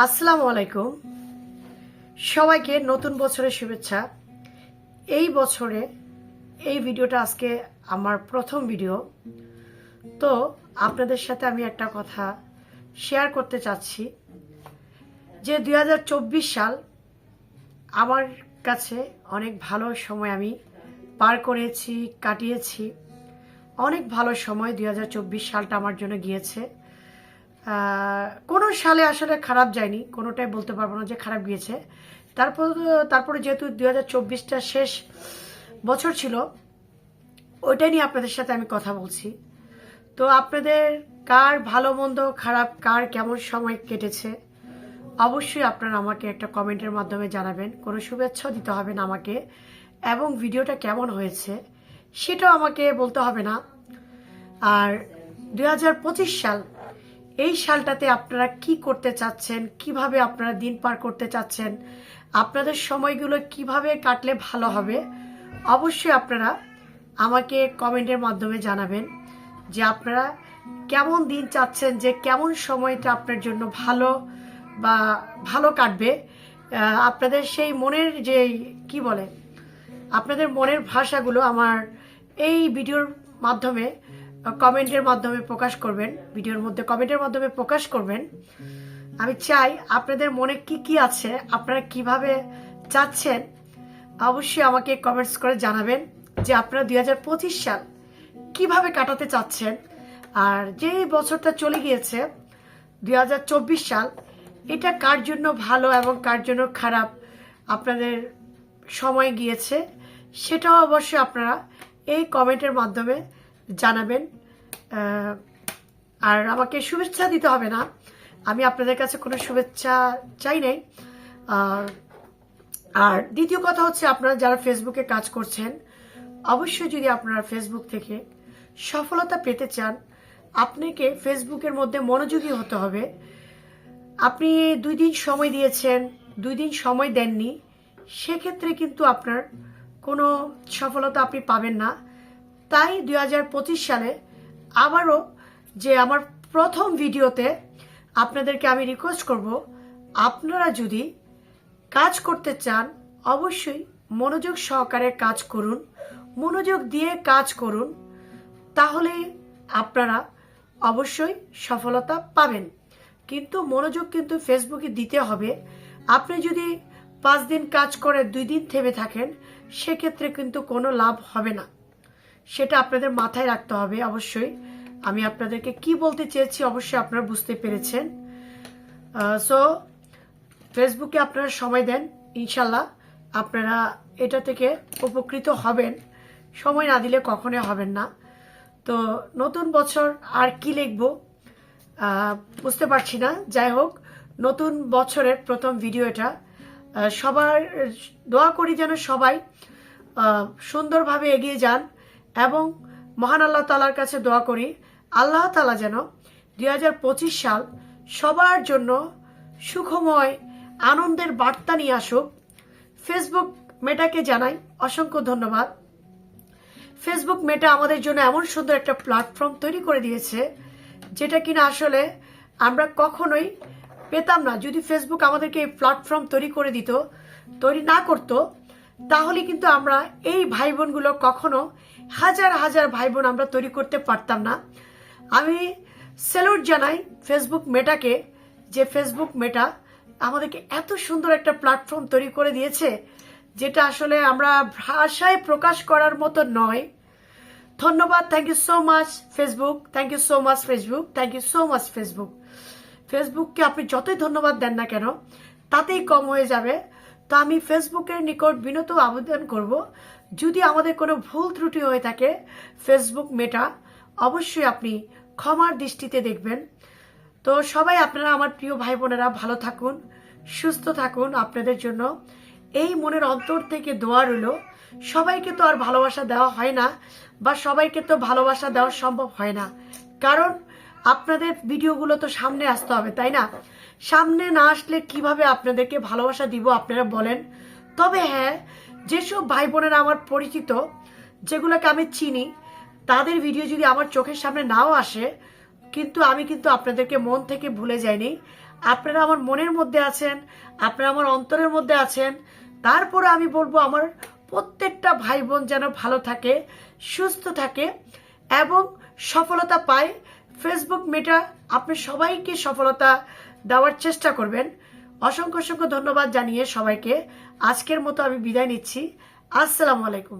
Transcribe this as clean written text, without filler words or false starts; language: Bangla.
আসসালামু আলাইকুম। সবাইকে নতুন বছরের শুভেচ্ছা। এই বছরে এই ভিডিওটা আজকে আমার প্রথম ভিডিও। তো আপনাদের সাথে আমি একটা কথা শেয়ার করতে চাচ্ছি যে 2024 সাল আমার কাছে অনেক ভালো সময় আমি পার করেছি, কাটিয়েছি। অনেক ভালো সময় 2024 সালটা আমার জন্য গিয়েছে। কোনো সালে আসলে খারাপ যায়নি, কোনোটাই বলতে পারবো না যে খারাপ গিয়েছে। তারপরে যেহেতু 2024টা শেষ বছর ছিল, ওইটাই নিয়ে আপনাদের সাথে আমি কথা বলছি। তো আপনাদের কার ভালো মন্দ খারাপ, কার কেমন সময় কেটেছে, অবশ্যই আপনারা আমাকে একটা কমেন্টের মাধ্যমে জানাবেন। কোনো শুভেচ্ছাও দিতে হবে না আমাকে, এবং ভিডিওটা কেমন হয়েছে সেটাও আমাকে বলতে হবে না। আর 2025 সাল, এই সালটাতে আপনারা কি করতে চাচ্ছেন, কিভাবে আপনারা দিন পার করতে চাচ্ছেন, আপনাদের সময়গুলো কিভাবে কাটলে ভালো হবে, অবশ্যই আপনারা আমাকে কমেন্টের মাধ্যমে জানাবেন যে আপনারা কেমন দিন চাচ্ছেন, যে কেমন সময়টা আপনার জন্য ভালো বা ভালো কাটবে। আপনাদের সেই মনের যে কি বলে, আপনাদের মনের ভাষাগুলো আমার এই ভিডিওর মাধ্যমে কমেন্টের মাধ্যমে প্রকাশ করবেন, ভিডিওর মধ্যে কমেন্টের মাধ্যমে প্রকাশ করবেন। আমি চাই আপনাদের মনে কি কি আছে, আপনারা কিভাবে চাচ্ছেন, অবশ্যই আমাকে কমেন্টস করে জানাবেন যে আপনারা 2025 সাল কিভাবে কাটাতে চাচ্ছেন। আর যে বছরটা চলে গিয়েছে 2024 সাল, এটা কার জন্য ভালো এবং কার জন্য খারাপ আপনাদের সময় গিয়েছে, সেটাও অবশ্যই আপনারা এই কমেন্টের মাধ্যমে জানাবেন। আর আমাকে শুভেচ্ছা দিতে হবে না, আমি আপনাদের কাছে কোনো শুভেচ্ছা চাই নাই। আর দ্বিতীয় কথা হচ্ছে, আপনারা যারা ফেসবুকে কাজ করছেন, অবশ্যই যদি আপনারা ফেসবুক থেকে সফলতা পেতে চান, আপনাকে ফেসবুকের মধ্যে মনোযোগী হতে হবে। আপনি 2 দিন সময় দিয়েছেন, 2 দিন সময় দেননি, সেক্ষেত্রে কিন্তু আপনার কোনো সফলতা আপনি পাবেন না। তাই 2025 সালে আবারও যে আমার প্রথম ভিডিওতে আপনাদেরকে আমি রিকোয়েস্ট করব, আপনারা যদি কাজ করতে চান অবশ্যই মনোযোগ সহকারে কাজ করুন, মনোযোগ দিয়ে কাজ করুন, তাহলে আপনারা অবশ্যই সফলতা পাবেন। কিন্তু মনোযোগ কিন্তু ফেসবুকে দিতে হবে। আপনি যদি 5 দিন কাজ করে 2 দিন থেমে থাকেন, সেক্ষেত্রে কিন্তু কোনো লাভ হবে না, সেটা আপনাদের মাথায় রাখতে হবে। অবশ্যই আমি আপনাদেরকে কি বলতে চেয়েছি অবশ্যই আপনারা বুঝতে পেরেছেন। সো ফেসবুকে আপনারা সময় দেন, ইনশাল্লাহ আপনারা এটা থেকে উপকৃত হবেন। সময় না দিলে কখনোই হবেন না। তো নতুন বছর আর কি লিখবো বুঝতে পারছি না। যাই হোক, নতুন বছরের প্রথম ভিডিও এটা। সবার দোয়া করি যেন সবাই সুন্দরভাবে এগিয়ে যান, এবং মহান আল্লাহ তাআলার কাছে দোয়া করি আল্লাহ তাআলা যেন 2025 সাল সবার জন্য সুখময় আনন্দের বার্তা নিয়ে আসুক। ফেসবুক মেটাকে জানাই অসংখ্য ধন্যবাদ। ফেসবুক মেটা আমাদের জন্য এমন সুন্দর একটা প্ল্যাটফর্ম তৈরি করে দিয়েছে, যেটা কিনা আসলে আমরা কখনোই পেতাম না। যদি ফেসবুক আমাদেরকে এই প্ল্যাটফর্ম তৈরি না করতো, তাহলে কিন্তু আমরা এই ভাই বোনগুলো কখনো হাজার হাজার ভাই বোন আমরা তৈরি করতে পারতাম না। আমি স্যালুট জানাই ফেসবুক মেটাকে, যে ফেসবুক মেটা আমাদেরকে এত সুন্দর একটা প্ল্যাটফর্ম তৈরি করে দিয়েছে, যেটা আসলে আমরা ভাষায় প্রকাশ করার মতো নয়। ধন্যবাদ, thank you so much Facebook, thank you so much Facebook, thank you so much Facebook. ফেসবুককে আপনি যতই ধন্যবাদ দেন না কেন, তাতেই কম হয়ে যাবে। তো আমি ফেসবুকের নিকট বিনত আবেদন করব, যদি আমাদের কোনো ভুল ত্রুটি হয়ে থাকে ফেসবুক মেটা, অবশ্যই আপনি ক্ষমার দৃষ্টিতে দেখবেন। তো সবাই আপনারা আমার প্রিয় ভাই বোনেরা ভালো থাকুন, সুস্থ থাকুন। আপনাদের জন্য এই মনের অন্তর থেকে দোয়া রইল। সবাইকে তো আর ভালোবাসা দেওয়া হয় না, বা সবাইকে তো ভালোবাসা দেওয়া সম্ভব হয় না, কারণ আপনাদের ভিডিওগুলো তো সামনে আসতে হবে, তাই না? সামনে না আসলে কিভাবে আপনাদেরকে ভালোবাসা দিব আপনারা বলেন? তবে হ্যাঁ, যেসব ভাই বোনেরা আমার পরিচিত, যেগুলোকে আমি চিনি, তাদের ভিডিও যদি আমার চোখের সামনে নাও আসে, কিন্তু আমি কিন্তু আপনাদেরকে মন থেকে ভুলে যাইনি। আপনারা আমার মনের মধ্যে আছেন, আপনারা আমার অন্তরের মধ্যে আছেন। তারপরে আমি বলবো আমার প্রত্যেকটা ভাই বোন যেন ভালো থাকে, সুস্থ থাকে এবং সফলতা পায়। ফেসবুক মেটা আপনি সবাইকে সফলতা দেওয়ার চেষ্টা করবেন। অসংখ্য অসংখ্য ধন্যবাদ জানিয়ে সবাইকে আজকের মতো আমি বিদায় নিচ্ছি। আসসালামু আলাইকুম।